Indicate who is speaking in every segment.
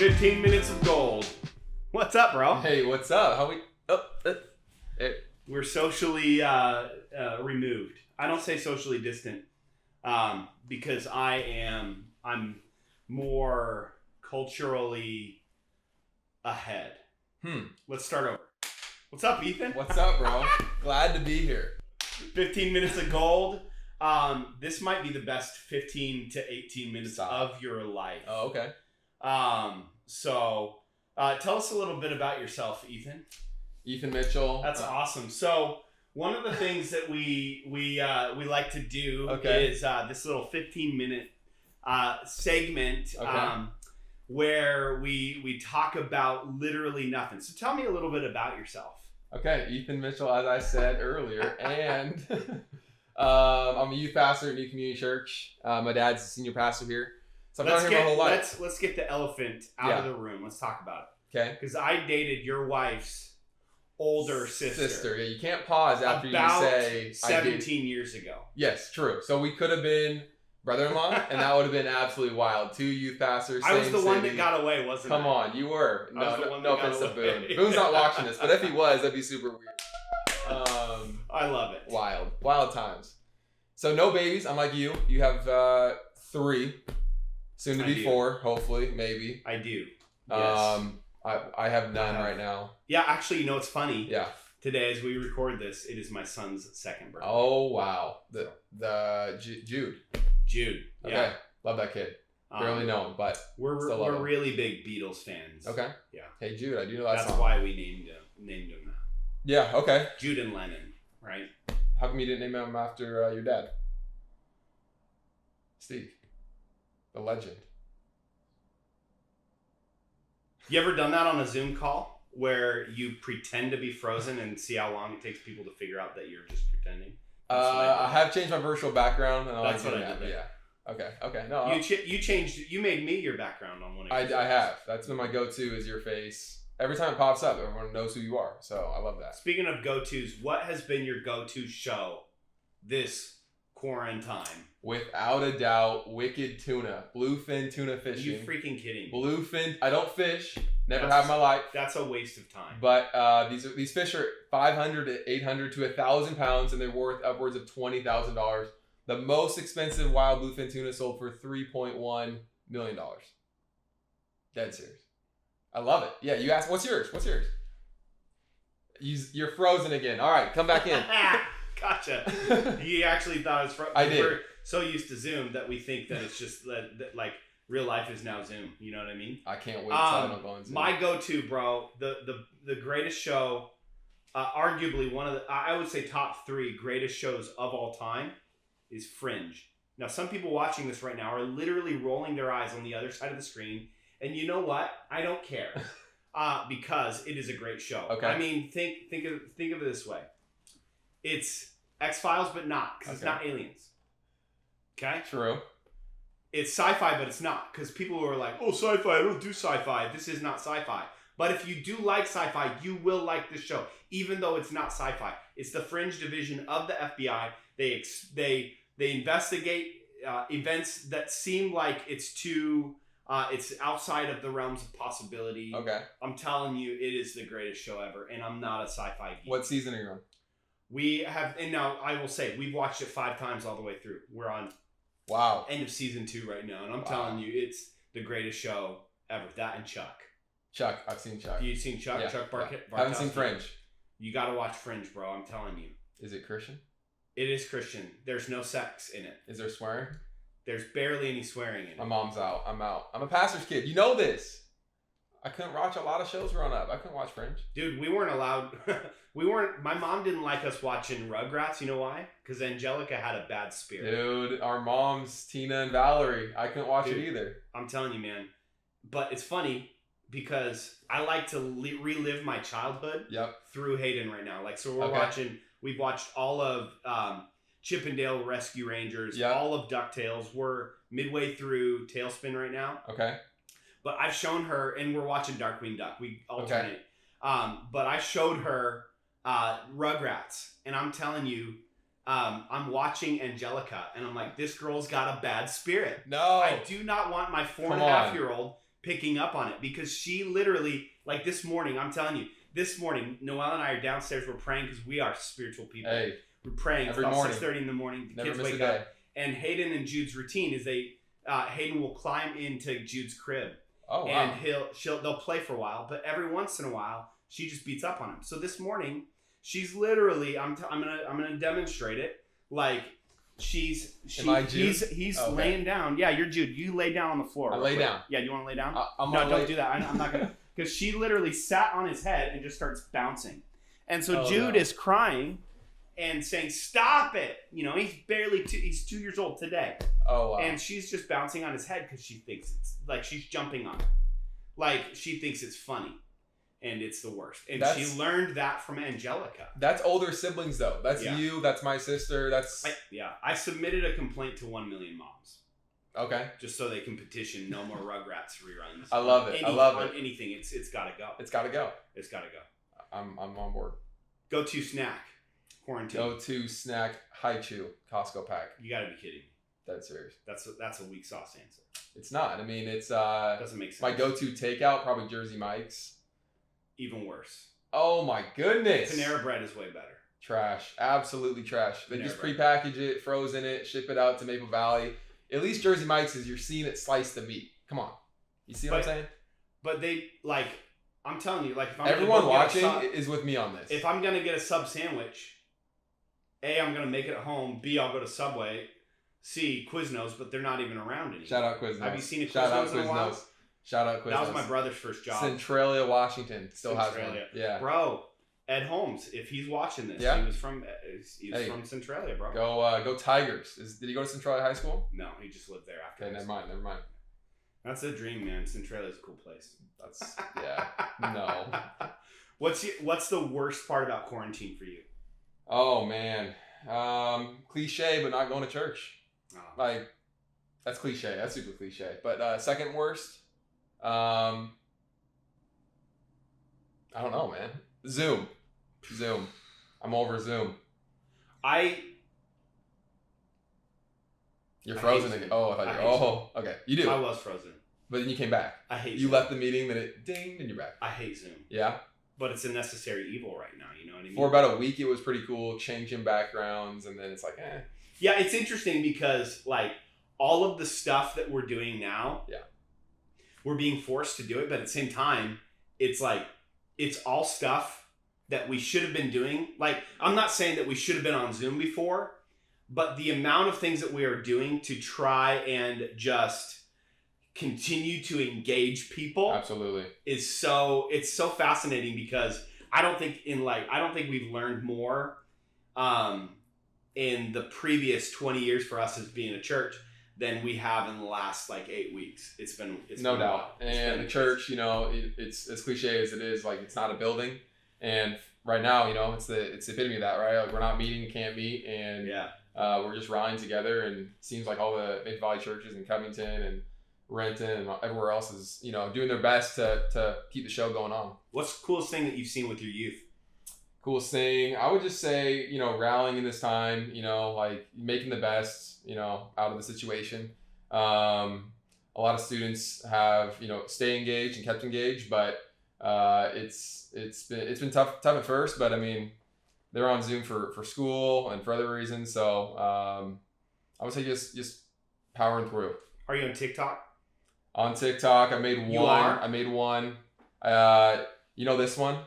Speaker 1: 15 minutes of gold. What's up, bro?
Speaker 2: Hey, what's up? How we?
Speaker 1: We're socially removed. I don't say socially distant because I'm more culturally ahead. Let's start over. What's up, Ethan?
Speaker 2: What's up, bro? Glad to be here.
Speaker 1: 15 minutes of gold. This might be the best 15 to 18 minutes of your life.
Speaker 2: Oh, okay.
Speaker 1: So tell us a little bit about yourself, Ethan.
Speaker 2: Ethan Mitchell.
Speaker 1: That's awesome. So one of the things that we like to do is this little 15-minute segment where we talk about literally nothing. So tell me a little bit about yourself.
Speaker 2: Okay, Ethan Mitchell, as I said earlier, and I'm a youth pastor at New Community Church. My dad's a senior pastor here, so I've been here my whole life.
Speaker 1: Let's get the elephant out of the room. Let's talk about it.
Speaker 2: Okay.
Speaker 1: Because I dated your wife's older sister.
Speaker 2: Yeah, you can't pause after you say
Speaker 1: 17 years ago.
Speaker 2: Yes, true. So we could have been brother-in-law, and that would have been absolutely wild. Two youth pastors.
Speaker 1: I was the one that got away, wasn't I?
Speaker 2: Come on, you were. No offense to Boone.
Speaker 1: Away.
Speaker 2: Boone's not watching this, but if he was, that'd be super weird.
Speaker 1: I love it.
Speaker 2: Wild times. So no babies. I'm like you. You have 3, soon to be 4, hopefully, maybe.
Speaker 1: I do. Yes.
Speaker 2: I have none right now.
Speaker 1: Yeah, actually, you know what's funny?
Speaker 2: Yeah.
Speaker 1: Today, as we record this, it is my son's 2nd birthday.
Speaker 2: Oh wow, Jude.
Speaker 1: Jude.
Speaker 2: Okay,
Speaker 1: yeah.
Speaker 2: Love that kid. Barely know him, but
Speaker 1: we're really big Beatles fans.
Speaker 2: Okay.
Speaker 1: Yeah.
Speaker 2: Hey Jude, I do know that song.
Speaker 1: That's why we named him that.
Speaker 2: Yeah. Okay.
Speaker 1: Jude and Lennon, right?
Speaker 2: How come you didn't name him after your dad? Steve, the legend.
Speaker 1: You ever done that on a Zoom call where you pretend to be frozen and see how long it takes people to figure out that you're just pretending?
Speaker 2: I have changed my virtual background, and
Speaker 1: that's what I did.
Speaker 2: Yeah. Okay. No.
Speaker 1: You changed. You made me your background on one of your
Speaker 2: I have. That's been my go-to is your face. Every time it pops up, everyone knows who you are. So I love that.
Speaker 1: Speaking of go-tos, what has been your go-to show this quarantine?
Speaker 2: Without a doubt, Wicked Tuna. Bluefin tuna fishing.
Speaker 1: You freaking kidding me?
Speaker 2: Bluefin. I don't fish. Never have in my life.
Speaker 1: That's a waste of time.
Speaker 2: But these fish are 500 to 800 to 1,000 pounds, and they're worth upwards of $20,000. The most expensive wild bluefin tuna sold for $3.1 million. Dead serious. I love it. Yeah, you asked, what's yours? You're frozen again. All right, come back in.
Speaker 1: Gotcha. You actually thought it was frozen.
Speaker 2: I did.
Speaker 1: We're so used to Zoom that we think that it's just that like real life is now Zoom. You know what I mean?
Speaker 2: I can't wait till I don't go on Zoom.
Speaker 1: My go-to, bro, the greatest show, arguably one of the, I would say top 3 greatest shows of all time is Fringe. Now, some people watching this right now are literally rolling their eyes on the other side of the screen. And you know what? I don't care because it is a great show.
Speaker 2: Okay.
Speaker 1: I mean, think of it this way. It's X-Files, but not because it's not aliens. Okay?
Speaker 2: True.
Speaker 1: It's sci-fi, but it's not because people are like, oh, sci-fi, I don't do sci-fi. This is not sci-fi. But if you do like sci-fi, you will like this show, even though it's not sci-fi. It's the Fringe division of the FBI. They investigate events that seem like it's outside of the realms of possibility.
Speaker 2: Okay.
Speaker 1: I'm telling you, it is the greatest show ever, and I'm not a sci-fi geek.
Speaker 2: What season are you on?
Speaker 1: We have, and now I will say, we've watched it 5 times all the way through. We're on end of season 2 right now, and I'm telling you, it's the greatest show ever. That and Chuck.
Speaker 2: Chuck, I've seen Chuck.
Speaker 1: You've seen Chuck?
Speaker 2: Yeah.
Speaker 1: Chuck Barkett?
Speaker 2: Yeah. Haven't seen Fringe.
Speaker 1: You got to watch Fringe, bro. I'm telling you.
Speaker 2: Is it Christian?
Speaker 1: It is Christian. There's no sex in it.
Speaker 2: Is there swearing?
Speaker 1: There's barely any swearing in it.
Speaker 2: My mom's out. I'm out. I'm a pastor's kid. You know this. I couldn't watch a lot of shows growing up. I couldn't watch Fringe.
Speaker 1: Dude, we weren't allowed. My mom didn't like us watching Rugrats. You know why? Because Angelica had a bad spirit.
Speaker 2: Dude, our moms, Tina and Valerie, I couldn't watch it either.
Speaker 1: I'm telling you, man. But it's funny because I like to relive my childhood through Hayden right now. Like, so we've watched all of Chip and Dale Rescue Rangers, all of DuckTales. We're midway through Tailspin right now.
Speaker 2: Okay.
Speaker 1: But I've shown her, and we're watching Darkwing Duck. We alternate. But I showed her Rugrats, and I'm telling you, I'm watching Angelica, and I'm like, this girl's got a bad spirit.
Speaker 2: No.
Speaker 1: I do not want my 4.5-year-old picking up on it because she literally, like this morning, I'm telling you, this morning, Noelle and I are downstairs. We're praying because we are spiritual people.
Speaker 2: Hey,
Speaker 1: we're praying. It's
Speaker 2: every
Speaker 1: about
Speaker 2: morning.
Speaker 1: 6:30 in the morning. The
Speaker 2: never
Speaker 1: kids
Speaker 2: miss a
Speaker 1: wake
Speaker 2: day.
Speaker 1: up. And Hayden and Jude's routine is Hayden will climb into Jude's crib.
Speaker 2: Oh, wow.
Speaker 1: And they'll play for a while, but every once in a while, she just beats up on him. So this morning, she's literally, I'm gonna demonstrate it. Like,
Speaker 2: Am I Jude?
Speaker 1: He's
Speaker 2: Okay.
Speaker 1: laying down. Yeah, you're Jude. You lay down on the floor.
Speaker 2: I
Speaker 1: real
Speaker 2: lay
Speaker 1: quick.
Speaker 2: down.
Speaker 1: Yeah, you want to lay down?
Speaker 2: I'm
Speaker 1: No,
Speaker 2: gonna
Speaker 1: don't
Speaker 2: lay-
Speaker 1: do that. I'm not gonna. Because she literally sat on his head and just starts bouncing. And so
Speaker 2: Oh,
Speaker 1: Jude
Speaker 2: no.
Speaker 1: is crying and saying, "Stop it!" You know, he's barely he's 2 years old today.
Speaker 2: Oh, wow.
Speaker 1: And she's just bouncing on his head because she thinks it's like she's jumping on it. Like she thinks it's funny. And it's the worst. And she learned that from Angelica.
Speaker 2: That's older siblings, though. That's
Speaker 1: Yeah.
Speaker 2: you. That's my sister. That's...
Speaker 1: I submitted a complaint to 1 Million Moms.
Speaker 2: Okay.
Speaker 1: Just so they can petition no more Rugrats reruns.
Speaker 2: I love it. I love it.
Speaker 1: On anything. It's got to go.
Speaker 2: It's got to go.
Speaker 1: It's got to go.
Speaker 2: I'm on board.
Speaker 1: Go to snack. Quarantine.
Speaker 2: Go to snack Haichu Costco pack.
Speaker 1: You got to be kidding me.
Speaker 2: That's serious.
Speaker 1: That's a weak sauce answer.
Speaker 2: It's not. I mean, it's
Speaker 1: Doesn't make sense.
Speaker 2: my go-to takeout, probably Jersey Mike's.
Speaker 1: Even worse.
Speaker 2: Oh my goodness.
Speaker 1: Panera Bread is way better.
Speaker 2: Trash. Absolutely trash. They
Speaker 1: Panera
Speaker 2: just
Speaker 1: Bread.
Speaker 2: prepackage it, frozen it, ship it out to Maple Valley. At least Jersey Mike's is you're seeing it slice the meat. Come on. You see what I'm saying?
Speaker 1: But they, like, I'm telling you, like, if I'm
Speaker 2: Everyone
Speaker 1: gonna go get a
Speaker 2: watching is with me on this.
Speaker 1: if I'm gonna get a sub sandwich, A, I'm gonna make it at home. B, I'll go to Subway. C, Quiznos, but they're not even around anymore.
Speaker 2: Shout out Quiznos.
Speaker 1: Have you seen a
Speaker 2: Shout out
Speaker 1: Quiznos in a while?
Speaker 2: Quiznos. Shout out Quiznos.
Speaker 1: That was my brother's first job.
Speaker 2: Centralia, Washington. Still has one.
Speaker 1: Centralia.
Speaker 2: Yeah.
Speaker 1: Bro, Ed Holmes, if he's watching this,
Speaker 2: Yeah.
Speaker 1: he was from from Centralia, bro.
Speaker 2: Go Tigers. Did he go to Centralia High School?
Speaker 1: No, he just lived there after.
Speaker 2: Okay, never mind.
Speaker 1: That's a dream, man. Centralia's a cool place.
Speaker 2: That's yeah. No.
Speaker 1: What's the worst part about quarantine for you?
Speaker 2: Oh man. Cliche, but not going to church.
Speaker 1: Oh.
Speaker 2: Like, that's cliche. That's super cliche. But second worst, I don't know, man. Zoom. I'm over Zoom. You're
Speaker 1: I
Speaker 2: frozen
Speaker 1: hate
Speaker 2: again.
Speaker 1: Zoom.
Speaker 2: Oh, I thought
Speaker 1: I
Speaker 2: you.
Speaker 1: hate
Speaker 2: Oh, okay. You do.
Speaker 1: I was frozen.
Speaker 2: But then you came back.
Speaker 1: I hate
Speaker 2: You
Speaker 1: Zoom.
Speaker 2: left the meeting, then it dinged, and you're back.
Speaker 1: I hate Zoom.
Speaker 2: Yeah.
Speaker 1: But it's a necessary evil right now, you know what I mean?
Speaker 2: For about a week, it was pretty cool, changing backgrounds, and then it's like, eh.
Speaker 1: Yeah, it's interesting because like all of the stuff that we're doing now,
Speaker 2: Yeah.
Speaker 1: we're being forced to do it, but at the same time, it's like it's all stuff that we should have been doing. Like, I'm not saying that we should have been on Zoom before, but the amount of things that we are doing to try and just continue to engage people
Speaker 2: Absolutely.
Speaker 1: is it's so fascinating because I don't think we've learned more in the previous 20 years for us as being a church than we have in the last like 8 weeks. It's
Speaker 2: No
Speaker 1: been
Speaker 2: doubt.
Speaker 1: wild.
Speaker 2: And the church, you know, it's as cliche as it is, like, it's not a building. And right now, you know, it's the epitome of that, right? Like, we're not meeting, can't meet, and
Speaker 1: Yeah.
Speaker 2: we're just rallying together. And it seems like all the Maple Valley churches in Covington and Renton and everywhere else is, you know, doing their best to keep the show going on.
Speaker 1: What's the coolest thing that you've seen with your youth?
Speaker 2: Coolest thing, I would just say, you know, rallying in this time, you know, like making the best, you know, out of the situation. A lot of students have, you know, stay engaged and kept engaged, but it's been tough at first, but I mean, they're on Zoom for school and for other reasons. So I would say just powering through.
Speaker 1: Are you on TikTok?
Speaker 2: On TikTok, I made one.
Speaker 1: You are?
Speaker 2: I made one. You know this one?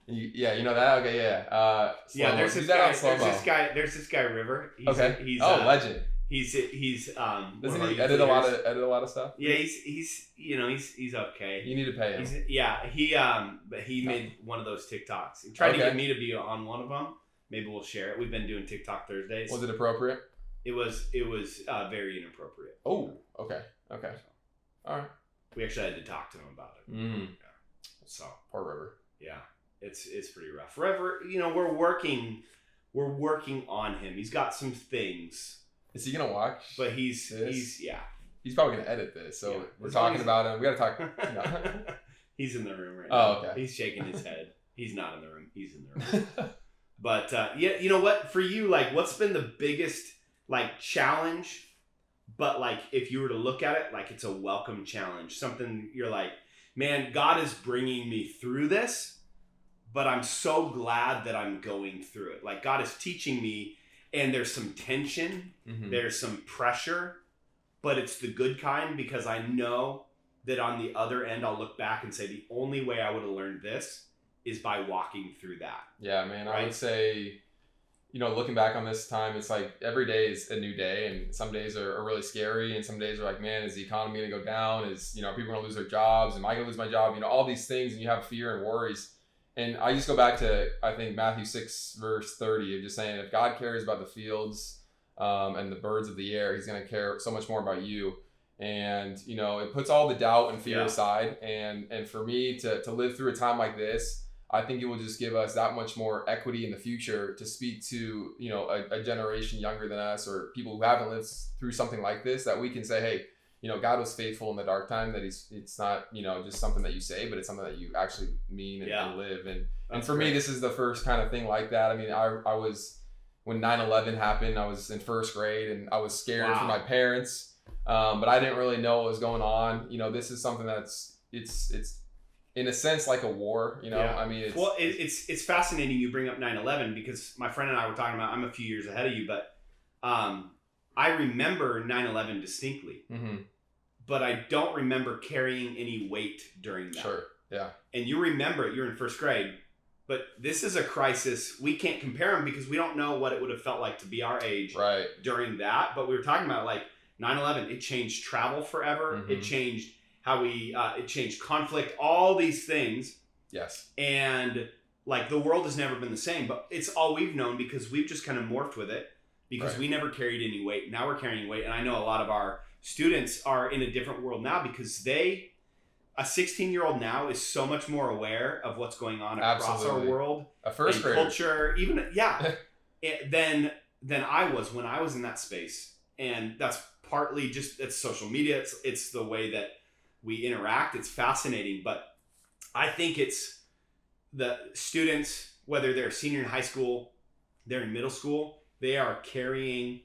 Speaker 2: Yeah, you know that? Okay, yeah.
Speaker 1: Yeah, there's
Speaker 2: Do
Speaker 1: this
Speaker 2: that
Speaker 1: guy.
Speaker 2: on slow-mo.
Speaker 1: There's this guy River. He's,
Speaker 2: Okay.
Speaker 1: He's
Speaker 2: Legend.
Speaker 1: He's
Speaker 2: Doesn't
Speaker 1: one of our
Speaker 2: he
Speaker 1: youth
Speaker 2: edit a lot
Speaker 1: leaders.
Speaker 2: of stuff?
Speaker 1: Yeah, he's you know he's okay.
Speaker 2: You need to pay him.
Speaker 1: But he made one of those TikToks. He tried to
Speaker 2: Okay.
Speaker 1: get me to be on one of them. Maybe we'll share it. We've been doing TikTok Thursdays.
Speaker 2: Was it appropriate?
Speaker 1: It was very inappropriate.
Speaker 2: Oh, okay. All right.
Speaker 1: We actually had to talk to him about it. So
Speaker 2: Poor River.
Speaker 1: yeah, it's pretty rough. River, you know, we're working on him. He's got some things,
Speaker 2: Is he gonna watch?
Speaker 1: but he's
Speaker 2: this?
Speaker 1: yeah.
Speaker 2: He's probably gonna edit this, so
Speaker 1: Yeah.
Speaker 2: we're
Speaker 1: As long
Speaker 2: talking
Speaker 1: as-
Speaker 2: about him. We gotta talk. No.
Speaker 1: He's in the room right
Speaker 2: Oh,
Speaker 1: now.
Speaker 2: okay.
Speaker 1: He's shaking his head. He's not in the room. He's in the room. But yeah, you know what? For you, like, what's been the biggest like challenge But like, if you were to look at it, like it's a welcome challenge, something you're like, man, God is bringing me through this, but I'm so glad that I'm going through it. Like God is teaching me, and there's some tension, there's some pressure, but it's the good kind, because I know that on the other end, I'll look back and say the only way I would have learned this is by walking through that.
Speaker 2: Yeah, man.
Speaker 1: Right?
Speaker 2: I would say, looking back on this time, it's like every day is a new day, and some days are really scary, and some days are like, man, is the economy going to go down? Is, are people going to lose their jobs? Am I going to lose my job? All these things, and you have fear and worries. And I just go back to, I think, Matthew 6, verse 30, of just saying, if God cares about the fields and the birds of the air, he's going to care so much more about you. And, it puts all the doubt and fear aside. And for me to live through a time like this, I think it will just give us that much more equity in the future to speak to, a generation younger than us, or people who haven't lived through something like this, that we can say, hey, God was faithful in the dark time, that it's not, just something that you say, but it's something that you actually mean and live. And for me, this is the first kind of thing like that. I mean, I was, when 9/11 happened, I was in first grade, and I was scared for my parents, but I didn't really know what was going on. This is something that's, it's in a sense like a war, I mean,
Speaker 1: it's fascinating you bring up 9/11, because my friend and I were talking about, I'm a few years ahead of you, but I remember 9/11 distinctly. But I don't remember carrying any weight during that.
Speaker 2: Sure, yeah.
Speaker 1: And you remember it, you're in first grade, but this is a crisis. We can't compare them because we don't know what it would have felt like to be our age during that. But we were talking about, like, 9/11, it changed travel forever. It changed how it changed conflict, all these things.
Speaker 2: Yes.
Speaker 1: And like, the world has never been the same, but it's all we've known because we've just kind of morphed with it, because we never carried any weight. Now we're carrying weight. And I know a lot of our students are in a different world now, because a 16-year-old now is so much more aware of what's going on across our world,
Speaker 2: a first grader,
Speaker 1: culture, even than I was when I was in that space. And that's partly just, it's social media. It's the way that we interact. It's fascinating, but I think it's the students, whether they're a senior in high school, they're in middle school, they are carrying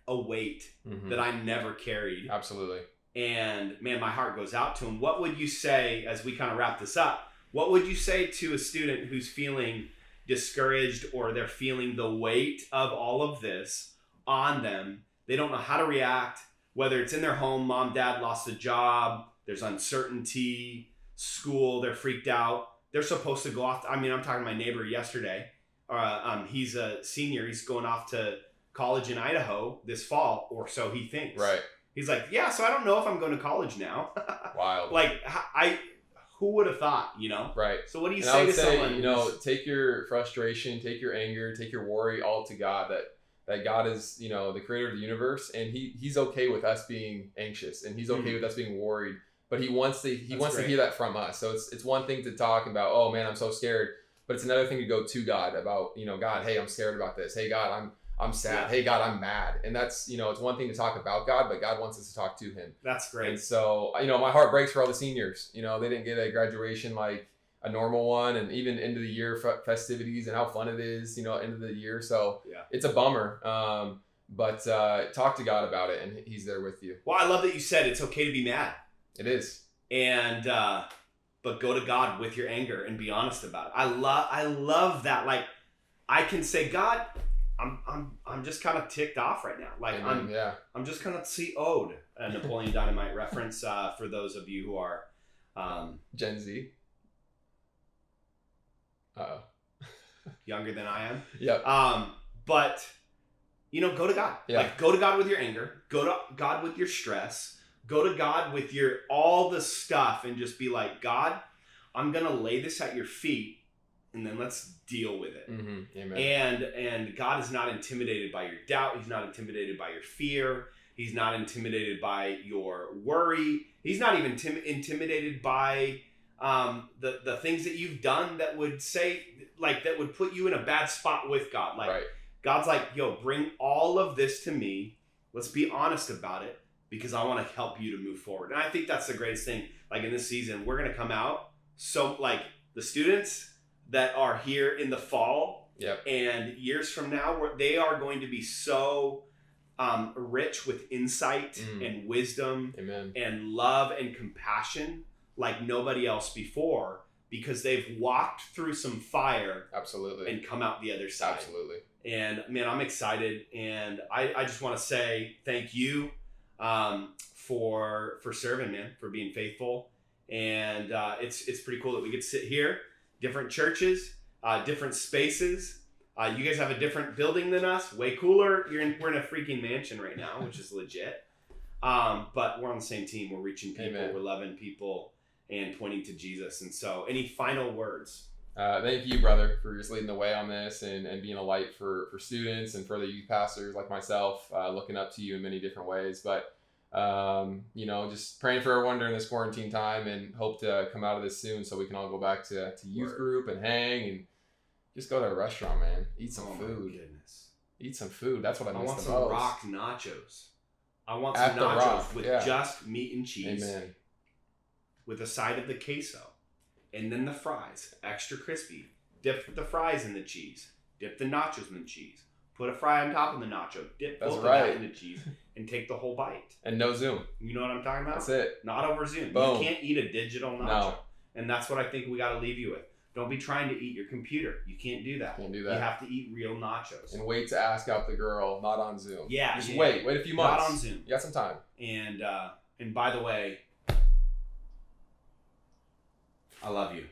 Speaker 1: a weight that I never carried.
Speaker 2: Absolutely.
Speaker 1: And man, my heart goes out to them. What would you say, as we kind of wrap this up, what would you say to a student who's feeling discouraged, or they're feeling the weight of all of this on them? They don't know how to react, whether it's in their home, mom, dad lost a job, there's uncertainty, school, they're freaked out. They're supposed to go off. I'm talking to my neighbor yesterday. He's a senior. He's going off to college in Idaho this fall, or so he thinks.
Speaker 2: Right.
Speaker 1: He's like, yeah, so I don't know if I'm going to college now.
Speaker 2: Wild.
Speaker 1: Like, who would have thought,
Speaker 2: Right.
Speaker 1: So what do you
Speaker 2: and
Speaker 1: say
Speaker 2: I would
Speaker 1: to
Speaker 2: say,
Speaker 1: someone?
Speaker 2: Take your frustration, take your anger, take your worry all to God, that God is, the creator of the universe, and he's okay with us being anxious, and he's okay with us being worried, but he wants to hear that from us. So it's one thing to talk about, oh man, I'm so scared, but it's another thing to go to God about, God, hey, I'm scared about this. Hey God, I'm sad. Yeah. Hey God, I'm mad. And that's, it's one thing to talk about God, but God wants us to talk to him.
Speaker 1: That's great.
Speaker 2: And so, my heart breaks for all the seniors. They didn't get a graduation like a normal one, and even end of the year festivities and how fun it is, end of the year. So it's a bummer. But talk to God about it, and he's there with you.
Speaker 1: Well, I love that you said it's okay to be mad.
Speaker 2: It is.
Speaker 1: And, but go to God with your anger and be honest about it. I love that. Like, I can say, God, I'm just kind of ticked off right now. Like, I'm just kind of CO'd. A Napoleon Dynamite reference for those of you who are
Speaker 2: Gen Z.
Speaker 1: Younger than I am.
Speaker 2: Yeah.
Speaker 1: But go to God.
Speaker 2: Yeah.
Speaker 1: Like, go to God with your anger. Go to God with your stress. Go to God with all the stuff, and just be like, God, I'm gonna lay this at your feet, and then let's deal with it.
Speaker 2: Amen.
Speaker 1: And God is not intimidated by your doubt. He's not intimidated by your fear. He's not intimidated by your worry. He's not even intimidated by the things that you've done that would that would put you in a bad spot with God. Like, God's like, yo, bring all of this to me. Let's be honest about it, because I want to help you to move forward. And I think that's the greatest thing. Like, in this season, we're going to come out. So, like, the students that are here in the fall and years from now, they are going to be so rich with insight and wisdom
Speaker 2: Amen.
Speaker 1: and love and compassion like nobody else before, because they've walked through some fire
Speaker 2: Absolutely.
Speaker 1: and come out the other side.
Speaker 2: Absolutely.
Speaker 1: And man, I'm excited, and I just want to say thank you for serving, man, for being faithful. And it's pretty cool that we get to sit here, different churches, different spaces. You guys have a different building than us, way cooler. We're in a freaking mansion right now, which is legit. But we're on the same team. We're reaching people.
Speaker 2: Amen.
Speaker 1: We're loving people and pointing to Jesus. And so, any final words?
Speaker 2: Thank you, brother, for just leading the way on this and being a light for students and for the youth pastors like myself, looking up to you in many different ways. But, just praying for everyone during this quarantine time, and hope to come out of this soon so we can all go back to youth group and hang and just go to a restaurant, man. Eat some food.
Speaker 1: My goodness.
Speaker 2: Eat some food. That's what I miss
Speaker 1: want
Speaker 2: the
Speaker 1: some
Speaker 2: most.
Speaker 1: rock nachos. I want
Speaker 2: At
Speaker 1: some
Speaker 2: the
Speaker 1: nachos
Speaker 2: Rock,
Speaker 1: with
Speaker 2: yeah.
Speaker 1: just meat and cheese.
Speaker 2: Amen.
Speaker 1: With a side of the queso. And then the fries. Extra crispy. Dip the fries in the cheese. Dip the nachos in the cheese. Put a fry on top of the nacho. Dip
Speaker 2: That's
Speaker 1: both
Speaker 2: right.
Speaker 1: of that in the cheese. And take the whole bite.
Speaker 2: And no Zoom.
Speaker 1: You know what I'm talking about?
Speaker 2: That's it.
Speaker 1: Not over Zoom.
Speaker 2: Boom.
Speaker 1: You can't eat a digital nacho.
Speaker 2: No.
Speaker 1: And that's what I think we got to leave you with. Don't be trying to eat your computer. You can't do that.
Speaker 2: Can't do
Speaker 1: You
Speaker 2: that.
Speaker 1: have to eat real nachos.
Speaker 2: And wait to ask out the girl, not on Zoom.
Speaker 1: Yeah.
Speaker 2: Just
Speaker 1: yeah.
Speaker 2: wait a few months.
Speaker 1: Not on Zoom.
Speaker 2: You got some time.
Speaker 1: And by the way, I love you.